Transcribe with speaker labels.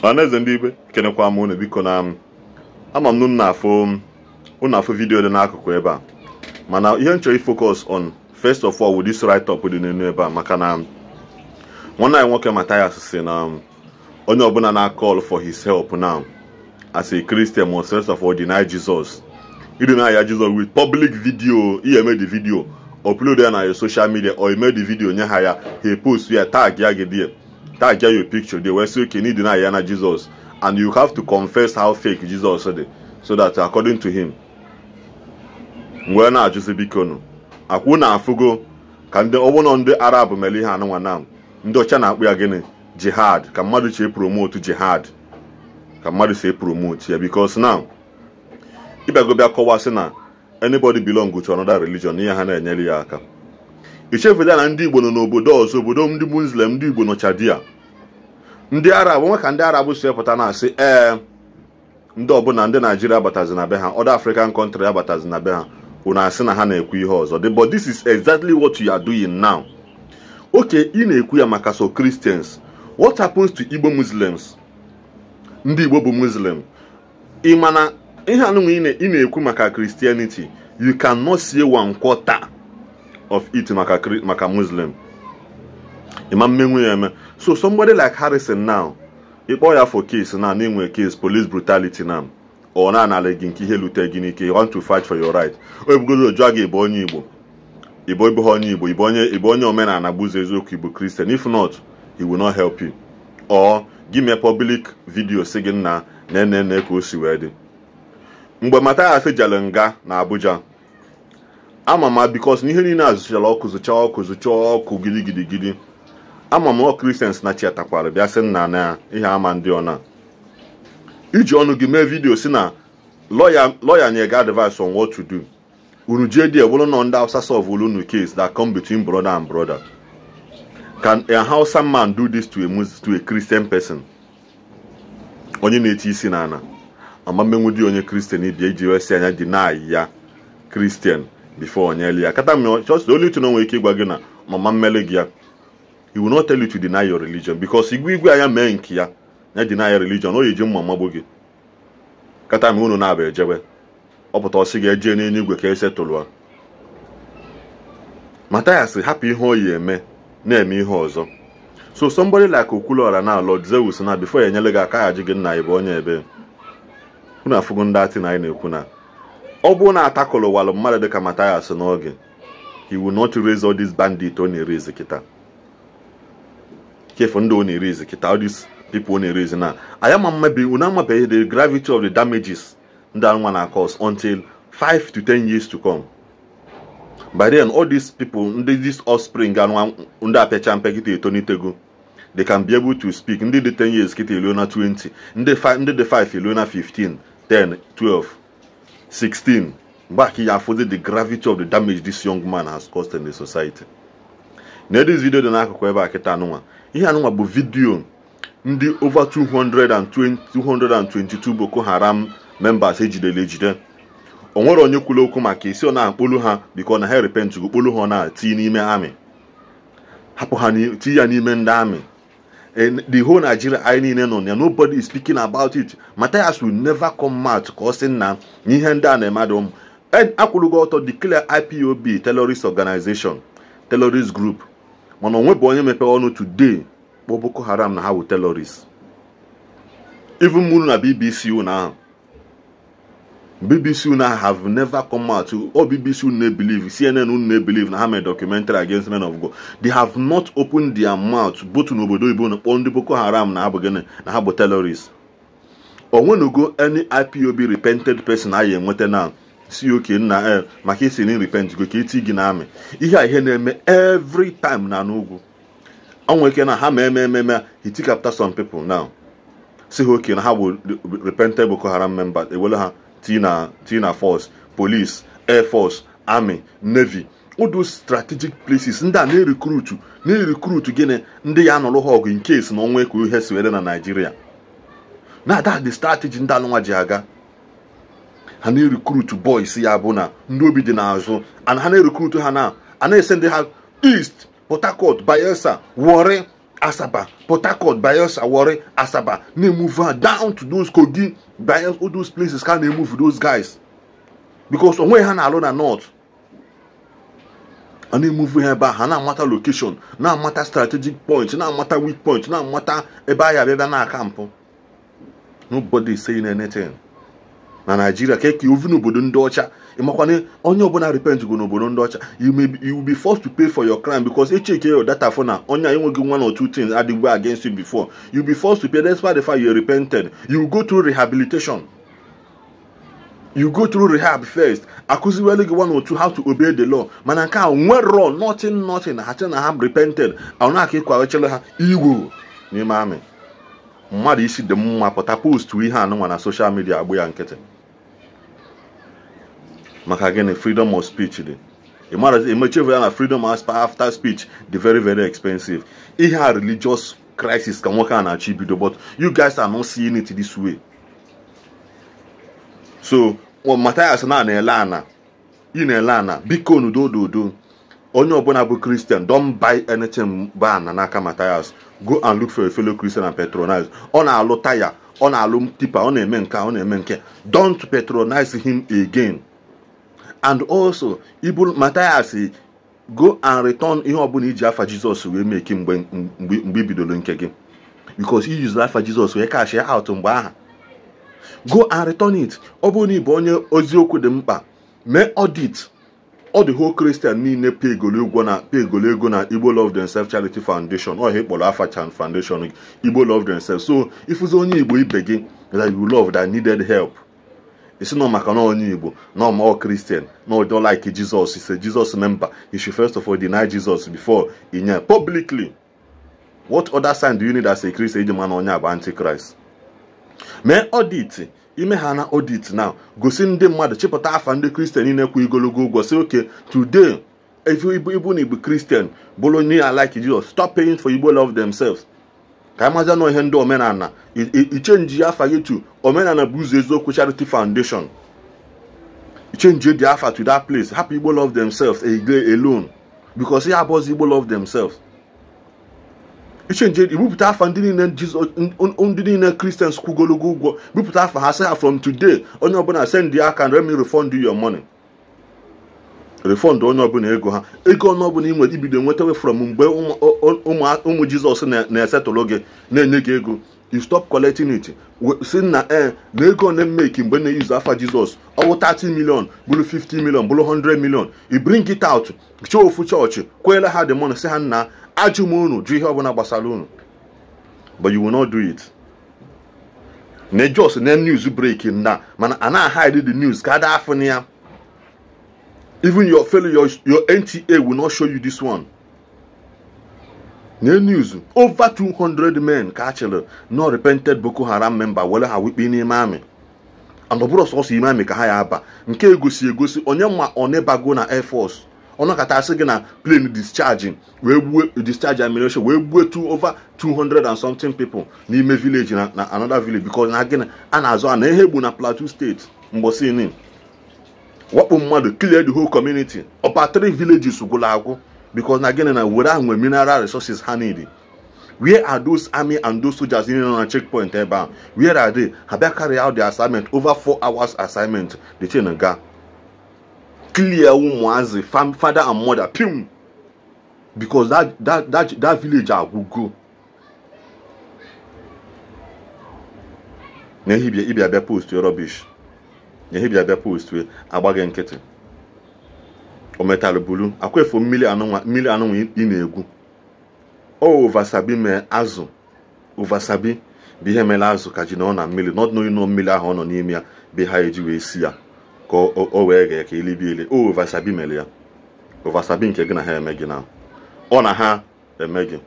Speaker 1: Ọhaneze ndị Igbo kenekwa m unu biko na ama m na unu afọ video dị n'akụkụ ebe a mana ihe m chọrọ focus on first of all with this write up dị n'elu ebe a maka na nwanne anyị nwoke Mathias si na onye ọbụla na call for his help now as a Christian must first of all deny Jesus. You deny Jesus with public video. He made the video, upload it on your social media, or he made the video he post here, tag your picture there where you can deny Yana Jesus, and you have to confess how fake Jesus is, so that according to him, we're not just a beacon. Akuna afugo can the over on the Arab Melihan one ndo chana we again jihad. Can madu say promote jihad? Can madu say promote here because now if I go back to anybody belong to another religion, near Hana and Eliaka. If you have Ndi Igbo no Bodo, so Bodom the Muslim, Ndi Igbo no Chadia. Ndi Arab, what can the Arab say? Potana say, Ndobo Nande Nigeria Batazinabeha, other African country Batazinabeha, Una Sena Hana Equihoz. But this is exactly what you are doing now. Okay, in Equia Makaso Christians, what happens to Igbo Muslims? Ndi Igbo Muslim. Imana. In maka Christianity, you cannot see 1/4 of it maka Muslim. So somebody like Harrison now, if boy have for case now, name a case police brutality now, or na alleging he want to fight for your right. Or if go to drag Ibonyi Omenala and abuse Ezeaku Igbo Christian. If not, he will not help you. Or give me a public video saying na wedding. Mgbe Mathias Jalenga na Abuja amama because n'ihe niile azụchala ọkụ gidi amama Christians na chi atakwara bịa sị na ihe ama ndị ọna iji ọnụ gị mee video si na lawyer nye ga advice on what to do unu je die bụrụ na ndị Hausa solve unu case that come between brother and brother. Can a Hausa man do this to a Christian person? Onye na-eti isi na ana amamenwudi onye Christian ibia iji wesi anya deny ya Christian before onyeli ya kata me just the only to know we ike gwa gị na mama mmele gị ya. He will not tell you to deny your religion because igwe anya mee nke ya na deny your religion o yeje mama gbo gị kata me unu na aba ejebe ọpụta ọsị gị eje n'enye igwe ka esetụlụa. Mathias happy ihe o yi eme na-eme ihe ọzọ. So somebody like Kultur na Lord Zeus na before ya nyele gị aka ya ji gị nna ibe onye ebe kuna fugu ndati na ina ekuna obu na atakolo walo mmadụ dịka Mathias n'oge he will not raise all these bandits on raise kita kefo ndo on raise kita all these people on raise na ayama mmabe una mmabe the gravity of the damages nda nwa na cause until 5 to 10 years to come. By then all these people this offspring and unda apecha mpegite etonitego they can be able to speak. Ndi the 10 years kite ilona 20 ndi the 5 ilona 15 10, 12, 16. Back he afforded the gravity of the damage this young man has caused in the society. Now this video the n'akụkụ ebe akịta anụnwa. Ihe anụnwa bụ video ndị over 222 Boko Haram members ejide. Onwere onye kwulu okwu maka isi ọ na-akpolu ha because na ha repent go kpolu ha na ti n'ime army. Hapụ ha ti ya n'ime ndị army. And the whole Nigeria nobody is speaking about it. Mathias will never come out causing na nihenda na madam. And akulugo to declare IPOB terrorist organization, terrorist group. Mana onwe bo onye mepe onu today Boko Haram na ha wo terrorists. Even munu na BBC una have never come out to all BBC ne believe CNN ne believe na ha made documentary against men of God. They have not opened their mouth both n'obodo Igbo na on the Boko Haram na abogene na ha bo terrorists. Or when you go any IPOB repented person aye enwete na si okay na maka isi ni repent go ka iti gi na ame. Ihe na-eme every time na n'ugwu. Anweke na ha me he take after some people now. See okay na ha will repented Boko Haram members ewele ha Tina Force, Police, Air Force, Army, Navy, all those strategic places. Nda ne recruit gene ndị ya nọrọ hog in case na onwe ka ihe siwede na Nigeria. Now that the strategy nda nwa ji aga. Ha ne recruit boys ya bụ na ndị obi dị n'azụ and ha ne recruit ha na and send ha East, Port Harcourt, Bayelsa, Warri, Asaba, Port Harcourt, Bayelsa, Warri, Asaba, they move down to those Kogi, Bayelsa, all those places, can they move those guys? Because on where alone are not. And they move here back, now matter location, now matter strategic points, now matter weak points, now matter ebaya na camp. Nobody is saying anything. Na Nigeria, keki ovu n'obodo ndị ọcha, imakwane onye ọbụla repent go n'obodo ndị ọcha, you will be forced to pay for your crime because they check your data for now. Onye enweghị one or two things added against you before. You'll be forced to pay. That's why the fact you repented. You go through rehabilitation. You go through rehab first. Akuzi wele one or two how to obey the law. Manaka nwero nothing. Hacha na have repented. Auna akikwa wechele ha Igbo ni mame. Mmadụ isi dị mma pụta post ihe anụ na social media agbo ya nkịtị. Maka gịnị freedom of speech dị. Emechevu na freedom after speech dị very very expensive. Ihe a religious crisis ka nwoke a na-achọ ibido, but you guys are not seeing it this way. So Mathias na-ele ana, ị na-ele ana, biko n'udo onye ọbụla bụ Christian, don't buy anything ban n'aka Mathias. Go and look for a fellow Christian and patronize. On na-alụ taya, ọ na-alụ tipa, ọ na-eme nke, don't patronize him again. And also, Mathias, go and return ihe ọbụla iji afa Jesus wee make mgbe bidoro nke gị. Because he used afa Jesus wee cash out mgbe aha. Go and return it. Ọ bụrụ na ị bụ onye oziokwu dị mkpa, mee audit. All the whole Christian niile pay ego na Igbo Love Themselves Charity Foundation or Hekpolo Afachan Foundation. Igbo Love Themselves. So if it's only Igbo ibe that you love that needed help, it's not maka only Igbo, no more Christian, no don't like Jesus. He's a Jesus member. He should first of all deny Jesus before in publicly. What other sign do you need as a Christian man on your antichrist? May audit. Ime hana audit now. Gosi ndị mmadụ chịpụta afa ndị Christian na-ekwu igologo ụgwọ. Say okay, today if you Igbo Christian, bolo ni like Jesus, stop paying for Igbo Love Themselves. Ka amaza no ihe ndị omenala. I change afa gị to Omenala Ezeaku Charity Foundation. I change the afa to that place. Happy Igbo Love Themselves alone. Because here about Igbo Love Themselves. Ichenje ibupụta afa ndị niile Jesus ndị niile Christians kwugologo ụgwọ bupụta afa ha say from today onye ọbụla send the account let me refund you your money. Refund onye ọbụla ego ha ego onye ọbụla inwe ibido nwetawe from mgbe ụmụ Jesus na-esetụlụ gị na-enye gị ego, you stop collecting it. Si na na ego na-make mgbe na-use afa Jesus ọwụ 30 million bụrụ 50 million bụrụ 100 million, you bring it out show ofu chọọchị kwele ha the money si ha na ajumunu do ihe ọbụla gbasara unu, but you will not do it. Na just na news breaking na mana ana hide the news ka da afọ ya. Even your fellow your NTA will not show you this one. Na news over 200 men ka actually no repented Boko Haram member wele ha wikpe n'ime amị, and oburo so ime amị ka ha ya aba nke egosi onye ma onebago na Air Force onakata asị gị na plane discharging wee gbuo discharge ammunition wee gbuo over 200 and something people n'ime village na another village because na gịnị a na-azọ na ihe egbu na Plateau State mgbosi ni wakpo mmadụ clear the whole community about 3 villages gwụla agwụ because na gịnị na were ahụ nwere mineral resources ha need. Where are those army and those soldiers in on a checkpoint ebe? Where are they? Have they carry out their assignment over 4 hours assignment? The chain and ga clear umuazi father and mother pum, because that village will go. Ibia be post your rubbish. Ibia be post we agbage nkete. O metal bulu akwe fo mmili anu ina-egwu. O oversabi me azu. Oversabi bi he mela azu ka ji na na mmili, not knowing no mmili ahụ nọ n'ime ya be ha eji we si ya. Ko o wee ga ka elibiele o oversabi mele ya. Oversabi nke gị na ha eme gị na. Ọ na ha eme gị.